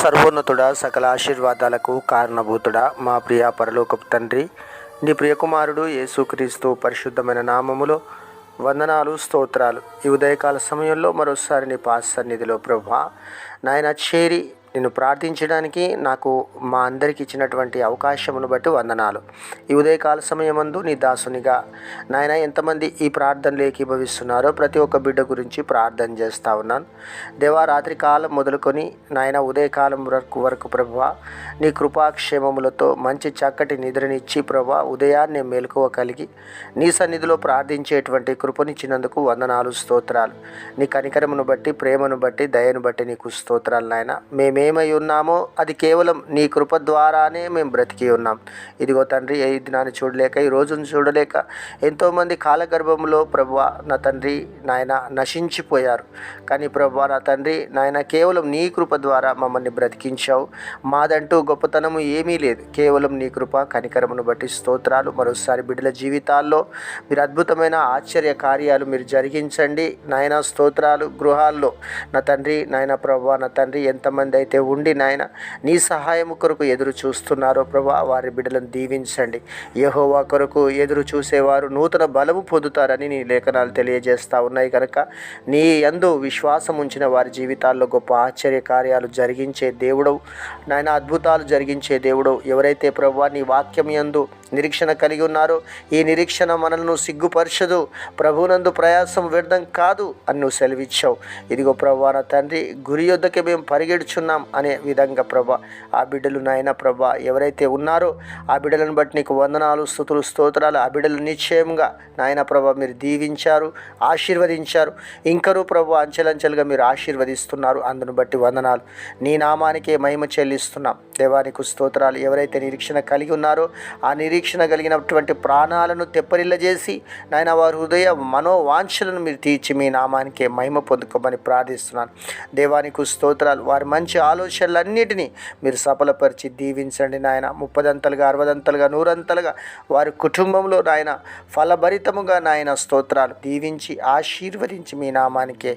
సర్వోన్నతుడా, సకల ఆశీర్వాదాలకు కారణభూతుడా, మా ప్రియ పరలోకపు తండ్రి, నీ ప్రియకుమారుడు యేసుక్రీస్తు పరిశుద్ధమైన నామములో వందనాలు, స్తోత్రాలు. ఈ ఉదయకాల సమయంలో మరోసారి నీ పాద సన్నిధిలో ప్రభువా నాయన చేరి నిన్ను ప్రార్థించడానికి నాకు మా అందరికి ఇచ్చినటువంటి అవకాశమును బట్టి వందనాలు. ఈ ఉదయకాల సమయమందు నీ దాసునిగా నాయన ఎంతమంది ఈ ప్రార్థనలు ఏకీభవిస్తున్నారో ప్రతి ఒక్క బిడ్డ గురించి ప్రార్థన చేస్తూ ఉన్నాను. దేవా, రాత్రి కాలం మొదలుకొని నాయన ఉదయకాలం వరకు ప్రభువా నీ కృపాక్షేమములతో మంచి చక్కటి నిద్రనిచ్చి ప్రభువా ఉదయాన్నే మెలకువ కలిగి నీ సన్నిధిలో ప్రార్థించేటువంటి కృపనిచ్చినందుకు వందనాలు, స్తోత్రాలు. నీ కనికరమును బట్టి, ప్రేమను బట్టి, దయను బట్టి నీకు స్తోత్రాలు నాయన. మేమేమై ఉన్నామో అది కేవలం నీ కృప ద్వారానే మేము బ్రతికి ఉన్నాం. ఇదిగో తండ్రి, ఈ దినాన్ని చూడలేక, ఈ రోజును చూడలేక ఎంతోమంది కాలగర్భంలో ప్రభువా నా తండ్రి నాయన నశించిపోయారు. కానీ ప్రభువా నా తండ్రి నాయన కేవలం నీ కృప ద్వారా మమ్మల్ని బ్రతికించావు. మాదంటూ గొప్పతనము ఏమీ లేదు, కేవలం నీ కృప కనికరమును బట్టి స్తోత్రాలు. మరోసారి బిడ్డల జీవితాల్లో మీరు అద్భుతమైన ఆశ్చర్య కార్యాలు మీరు జరిగించండి నాయన. స్తోత్రాలు. గృహాల్లో నా తండ్రి నాయన ప్రభువా నా తండ్రి ఎంతమంది అయితే ఉండి నాయన నీ సహాయం కొరకు ఎదురు చూస్తున్నారో ప్రభువా వారి బిడ్డలను దీవించండి. యెహోవా కొరకు ఎదురు చూసేవారు నూతన బలము పొందుతారని నీ లేఖనాలు తెలియజేస్తూ ఉన్నాయి కనుక నీ యందు విశ్వాసం ఉంచిన వారి జీవితాల్లో గొప్ప ఆశ్చర్య కార్యాలు జరిగించే దేవుడవు నాయన, అద్భుతాలు జరిగించే దేవుడవు. ఎవరైతే ప్రభువా నీ వాక్యం యందు నిరీక్షణ కలిగి ఉన్నారో ఈ నిరీక్షణ మనల్ని సిగ్గుపరచదు, ప్రభువునందు ప్రయాసం వ్యర్థం కాదు అని నువ్వు సెలవిచ్చావు. ఇదిగో ప్రభువా నా తండ్రి గురి యొద్దకే మేము పరిగెడుచున్నాం అనే విధంగా ప్రభా ఆ బిడ్డలు నాయన ప్రభా ఎవరైతే ఉన్నారో ఆ బిడ్డలను బట్టి నీకు వందనాలు, స్తుతులు, స్తోత్రాలు. ఆ బిడ్డలు నిశ్చయంగా నాయన ప్రభా మీరు దీవించారు, ఆశీర్వదించారు. ఇంకనూ ప్రభా అంచెలంచెలుగా మీరు ఆశీర్వదిస్తున్నారు. అందును బట్టి వందనాలు. నీ నామానికే మహిమ చెల్లిస్తున్నాం. దేవానికి స్తోత్రాలు. ఎవరైతే నిరీక్షణ కలిగి ఉన్నారో ఆ నిరీక్షణ కలిగినటువంటి ప్రాణాలను తెప్పరిల్లజేసి నాయన వారి హృదయ మనోవాంఛలను మీరు తీర్చి మీ నామానికే మహిమ పొందుకోమని ప్రార్థిస్తున్నాను. దేవానికి స్తోత్రాలు. వారి మంచి ఆలోచనలన్నిటినీ మీరు సఫలపరిచి దీవించండి నాయన. 30దంతలుగా, 60దంతలుగా, 100అంతలుగా వారి కుటుంబంలో నాయన ఫలభరితముగా నాయన స్తోత్రాలు దీవించి ఆశీర్వదించి మీ నామానికే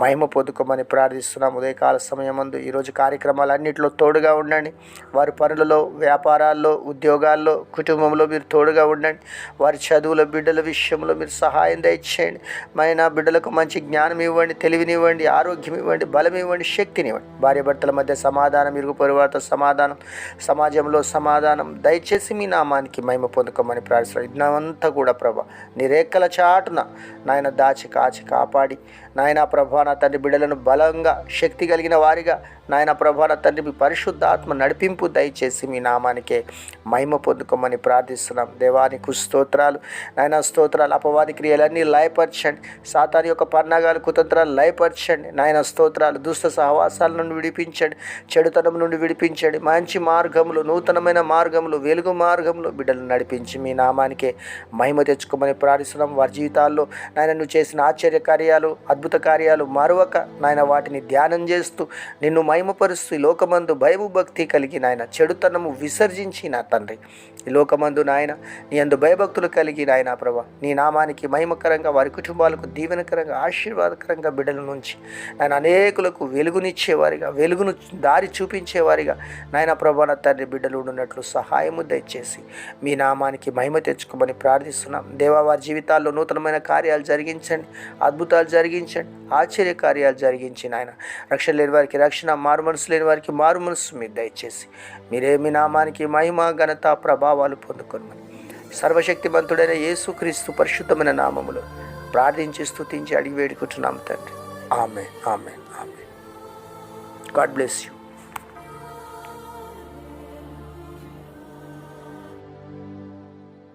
మహిమ పొందుకోమని ప్రార్థిస్తున్నాం. ఉదయకాల సమయమందు ఈరోజు కార్యక్రమాలన్నింటిలో తోడుగా ఉండండి. వారి పనులలో, వ్యాపారాల్లో, ఉద్యోగాల్లో, కుటుంబంలో మీరు తోడుగా ఉండండి. వారి చదువుల బిడ్డల విషయంలో మీరు సహాయం దయచేయండి. మైన బిడ్డలకు మంచి జ్ఞానం ఇవ్వండి, తెలివినివ్వండి, ఆరోగ్యం ఇవ్వండి, బలం ఇవ్వండి, శక్తినివ్వండి. భార్యాభర్తల మధ్య సమాధానం, ఇరుగు పొరుగువారితో సమాధానం, సమాజంలో సమాధానం దయచేసి మీ నామానికి మహిమ పొందుకోమని ప్రార్థిస్తున్నాను. ఇదంతా కూడా ప్రభా నీ రేఖల చాటున నాయన దాచి కాచి కాపాడి నాయన ప్రభా నా తండ్రి బిడ్డలను బలంగా శక్తి కలిగిన వారిగా నాయన ప్రభా నా తండ్రి మీ పరిశుద్ధ ఆత్మ నడిపింపు దయచేసి మీ నామానికే మహిమ పొందుకోమని ప్రార్థిస్తున్నాం. దేవానికి స్తోత్రాలు నాయన, స్తోత్రాలు. అపవాది క్రియలన్నీ లయపరచండి. సాతాను యొక్క పన్నాగాలు, కుతంత్రాలు లయపరచండి నాయన. స్తోత్రాలు. దుష్ట సహవాసాల నుండి విడిపించండి, చెడుతనం నుండి విడిపించండి. మంచి మార్గములు, నూతనమైన మార్గములు, వెలుగు మార్గములు బిడ్డలు నడిపించి మీ నామానికే మహిమ తెచ్చుకోమని ప్రార్థిస్తున్నాం. వారి జీవితాల్లో నాయన నువ్వు చేసిన ఆశ్చర్య కార్యాలు, అద్భుత కార్యాలు మరొక నాయన వాటిని ధ్యానం చేస్తూ నిన్ను మహిమపరుస్తూ ఈ లోకమందు భయము భక్తి కలిగి నాయన చెడుతనము విసర్జించి నా తండ్రి ఈ లోకమందు నాయన నీ అందు భయభక్తులు కలిగి నాయన ప్రభా నీ నామానికి మహిమకరంగా వారి కుటుంబాలకు దీవెనకరంగా ఆశీర్వాదకరంగా బిడ్డల నుంచి నాయన అనేకులకు వెలుగునిచ్చేవారిగా, వెలుగును దారి చూపించేవారిగా నాయన ప్రభా నా తండ్రి బిడ్డలు ఉన్నట్లు సహాయము దయచేసి మీ నామానికి మహిమ తెచ్చుకోమని ప్రార్థిస్తున్నాం. దేవా, వారి జీవితాల్లో నూతనమైన కార్యాలు జరిగించండి, అద్భుతాలు జరిగించండి, ఆశ్చర్య కార్యాలు జరిగించి నాయన రక్షణ లేని వారికి రక్షణ, మారు మనసు లేని వారికి మారు మనసు మీరు దయచేసి మీరే మీ నామానికి మహిమ, ఘనత, ప్రభావాలు పొందుకోమని సర్వశక్తిమంతుడైన యేసుక్రీస్తు పరిశుద్ధమైన నామములో ప్రార్థించి స్తుతించి అడిగి వేడుకుంటున్నాం తండ్రి. Amen, amen, amen. God bless you.